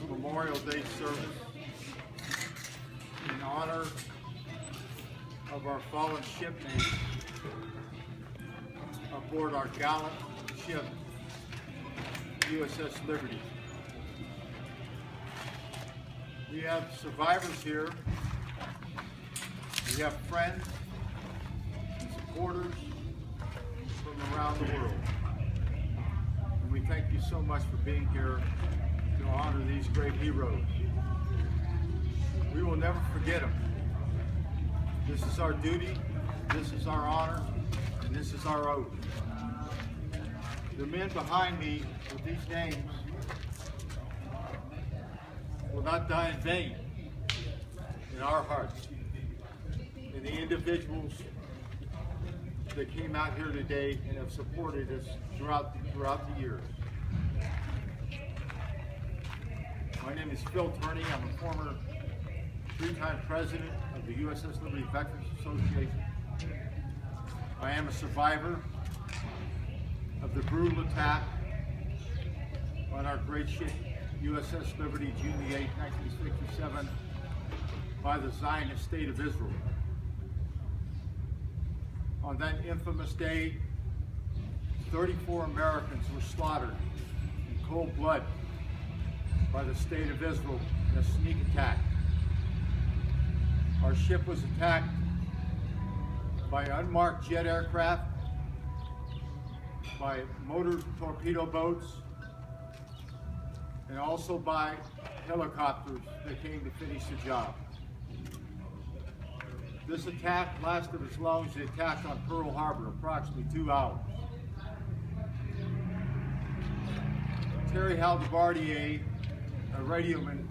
this Memorial Day service in honor of our fallen shipmates aboard our gallant ship, USS Liberty. We have survivors here. We have friends and supporters from around the world. And we thank you so much for being here to honor these great heroes. We will never forget them. This is our duty, this is our honor, and this is our oath. The men behind me with these names will not die in vain in our hearts. And the individuals that came out here today and have supported us throughout the years. My name is Phillip Tourney. I'm a former three-time president of the USS Liberty Veterans Association. I am a survivor of the brutal attack on our great ship, USS Liberty, June the 8th, 1967, by the Zionist State of Israel. On that infamous day, 34 Americans were slaughtered in cold blood by the State of Israel in a sneak attack. Our ship was attacked by unmarked jet aircraft, by motor torpedo boats, and also by helicopters that came to finish the job. This attack lasted as long as the attack on Pearl Harbor, approximately 2 hours. Terry Haldebardier, a radioman,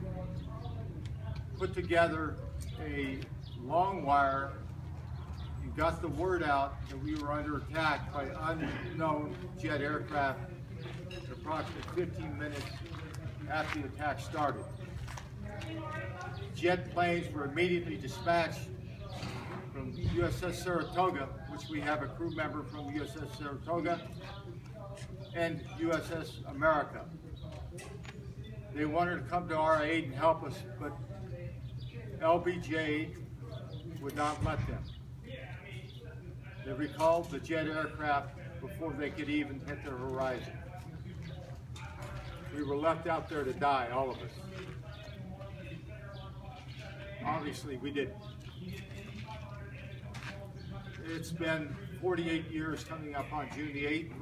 put together a long wire and got the word out that we were under attack by unknown jet aircraft approximately 15 minutes after the attack started. Jet planes were immediately dispatched from USS Saratoga, which we have a crew member from USS Saratoga, and USS America. They wanted to come to our aid and help us, but LBJ would not let them. They recalled the jet aircraft before they could even hit the horizon. We were left out there to die, all of us. Obviously, we didn't. It's been 48 years coming up on June the 8th.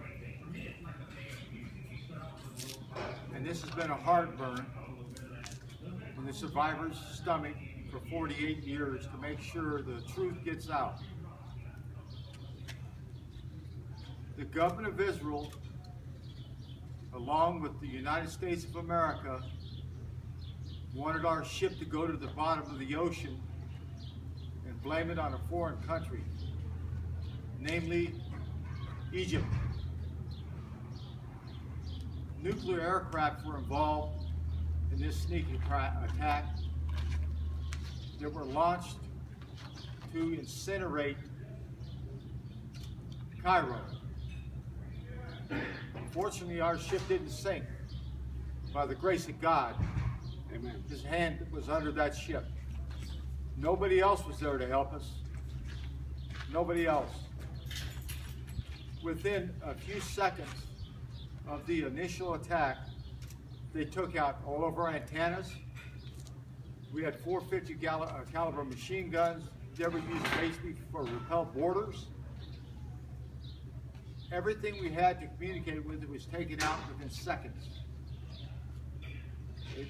And this has been a heartburn in the survivor's stomach for 48 years to make sure the truth gets out. The government of Israel, along with the United States of America, wanted our ship to go to the bottom of the ocean and blame it on a foreign country, namely Egypt. Nuclear aircraft were involved in this sneaky attack that were launched to incinerate Cairo. Fortunately, our ship didn't sink. By the grace of God, amen, His hand was under that ship. Nobody else was there to help us. Nobody else. Within a few seconds of the initial attack, they took out all of our antennas. We had 450 caliber machine guns. They were used basically for repel boarders. Everything we had to communicate with it was taken out within seconds,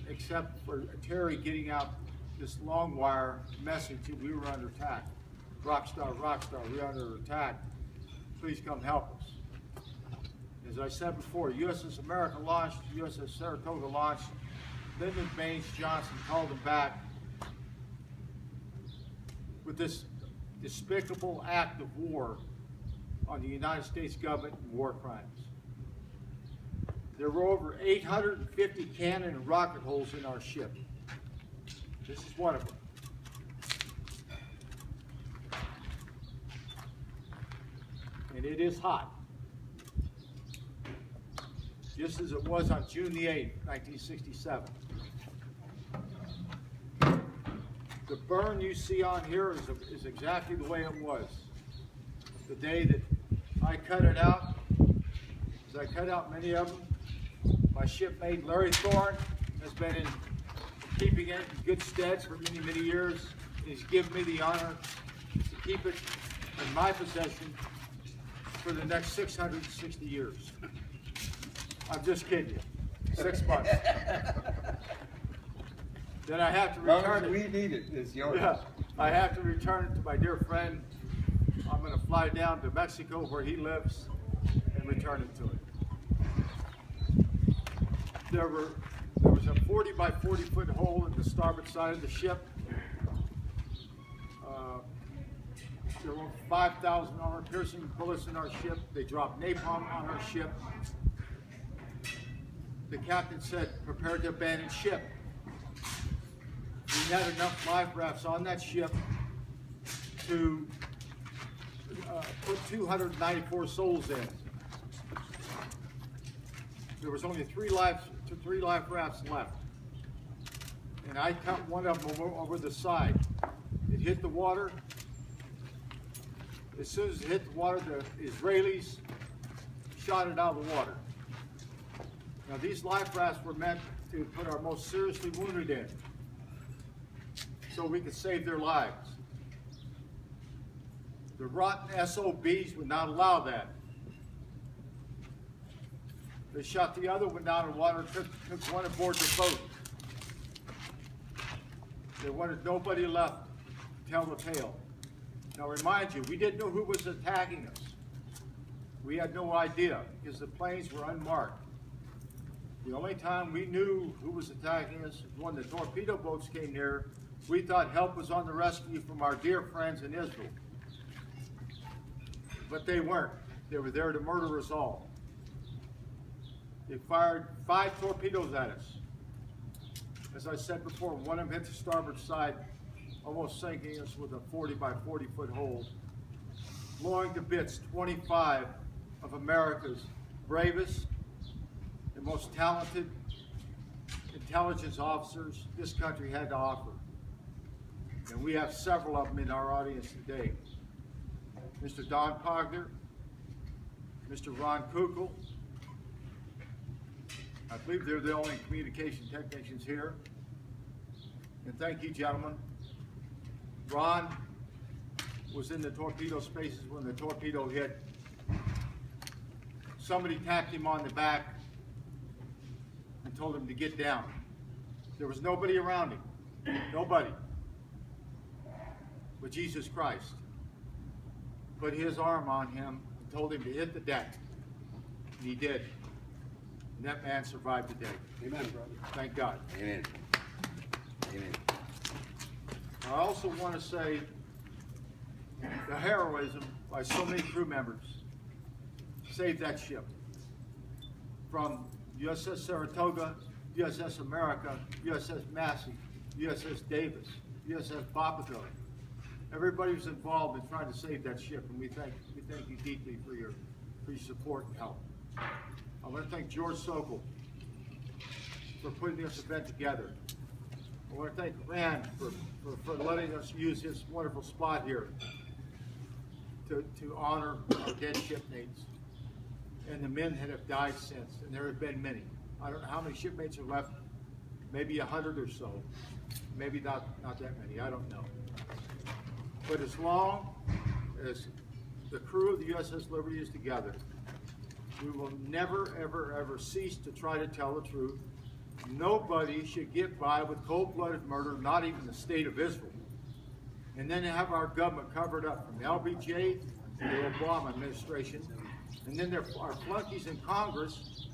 except for Terry getting out this long wire message that we were under attack. Rockstar, we're under attack. Please come help us. As I said before, USS America launched, USS Saratoga launched. Lyndon Baines Johnson called them back with this despicable act of war on the United States government and war crimes. There were over 850 cannon and rocket holes in our ship. This is one of them. And it is hot. just as it was on June the 8th, 1967. The burn you see on here is exactly the way it was. The day that I cut it out, as I cut out many of them, my shipmate Larry Thorn has been keeping it in good stead for many, many years. He's given me the honor to keep it in my possession for the next 660 years. I'm just kidding you. 6 months. Then I have to return it. We need it. It's yours. Yeah, I have to return it to my dear friend. I'm going to fly down to Mexico where he lives and return it to him. There was a 40 by 40 foot hole in the starboard side of the ship. There were 5,000 armor-piercing bullets in our ship. They dropped napalm on our ship. The captain said, "Prepare to abandon ship." We had enough life rafts on that ship to put 294 souls in. There was only three life rafts left. And I cut one of them over the side. It hit the water. As soon as it hit the water, the Israelis shot it out of the water. Now these life rafts were meant to put our most seriously wounded in, so we could save their lives. The rotten SOBs would not allow that. They shot the other one down in the water and took one aboard the boat. They wanted nobody left to tell the tale. Now remind you, we didn't know who was attacking us. We had no idea because the planes were unmarked. The only time we knew who was attacking us was when the torpedo boats came near. We thought help was on the rescue from our dear friends in Israel. But they weren't. They were there to murder us all. They fired 5 torpedoes at us. As I said before, one of them hit the starboard side, almost sinking us with a 40 by 40 foot hole, blowing to bits 25 of America's bravest and most talented intelligence officers this country had to offer. And we have several of them in our audience today. Mr. Don Pageler, Mr. Ron Kukal. I believe they're the only communication technicians here. And thank you, gentlemen. Ron was in the torpedo spaces when the torpedo hit. Somebody tapped him on the back and told him to get down. There was nobody around him. Nobody. But Jesus Christ put his arm on him and told him to hit the deck. And he did. And that man survived the day. Amen, brother. Thank God. Amen. Amen. I also want to say the heroism by so many crew members saved that ship. From USS Saratoga, USS America, USS Massey, USS Davis, USS Pageler. Everybody was involved in trying to save that ship, and we thank you deeply for your support and help. I want to thank George Sokol for putting this event together. I want to thank Rand for letting us use his wonderful spot here to honor our dead shipmates and the men that have died since, and there have been many. I don't know how many shipmates are left, maybe 100 or so, maybe not that many, I don't know. But as long as the crew of the USS Liberty is together, we will never, ever, ever cease to try to tell the truth. Nobody should get by with cold-blooded murder, not even the state of Israel. And then have our government covered up from the LBJ to the Obama administration. And then there are flunkies in Congress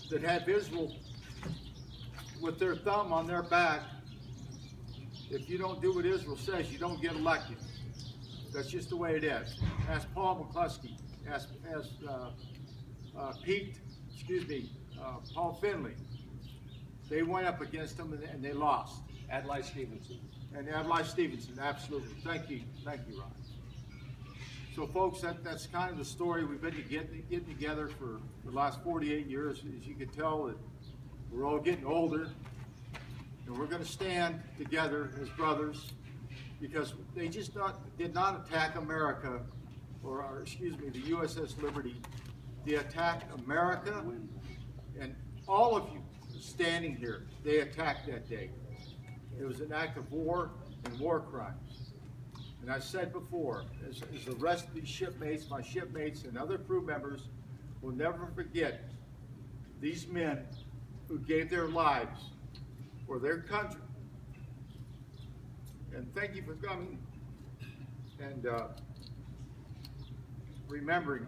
that have Israel with their thumb on their back. If you don't do what Israel says, you don't get elected. That's just the way it is. Ask Paul McCluskey. Ask Paul Finley. They went up against them and they lost. Adlai Stevenson. And Adlai Stevenson, absolutely. Thank you, Ron. So folks, that's kind of the story. We've been getting together for the last 48 years. As you can tell, that we're all getting older, and we're going to stand together as brothers, because they just did not attack America, or excuse me, the USS Liberty. They attacked America, and all of you standing here, they attacked that day. It was an act of war and war crimes. And I said before, as the rest of these shipmates, my shipmates and other crew members will never forget these men who gave their lives for their country. And thank you for coming and remembering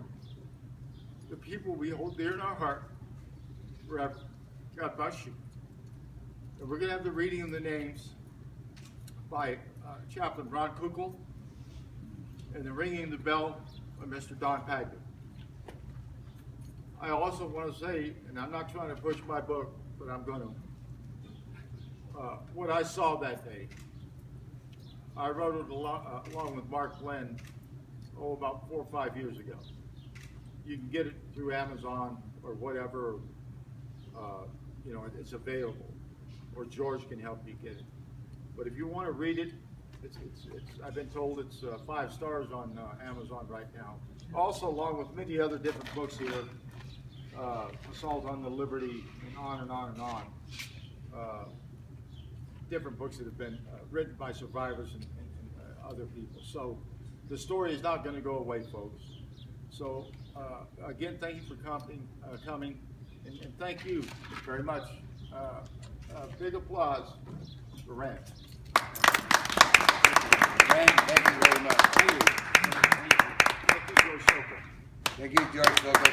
the people we hold dear in our heart forever. God bless you. And we're going to have the reading of the names by Chaplain Ronald Kukal and the ringing of the bell by Mr. Don Pageler. I also want to say, and I'm not trying to push my book, but I'm going to, what I saw that day. I wrote it along with Mark Glenn, about 4 or 5 years ago. You can get it through Amazon or whatever, you know, it's available, or George can help you get it. But if you want to read it, I've been told it's 5 stars on Amazon right now. Also, along with many other different books here, Assault on the Liberty, and on and on and on. Different books that have been written by survivors and other people. So the story is not going to go away, folks. So again, thank you for coming, and thank you very much. Big applause for Rand. Thank you very much. Thank you, George Sokol. Thank you, George Sokol.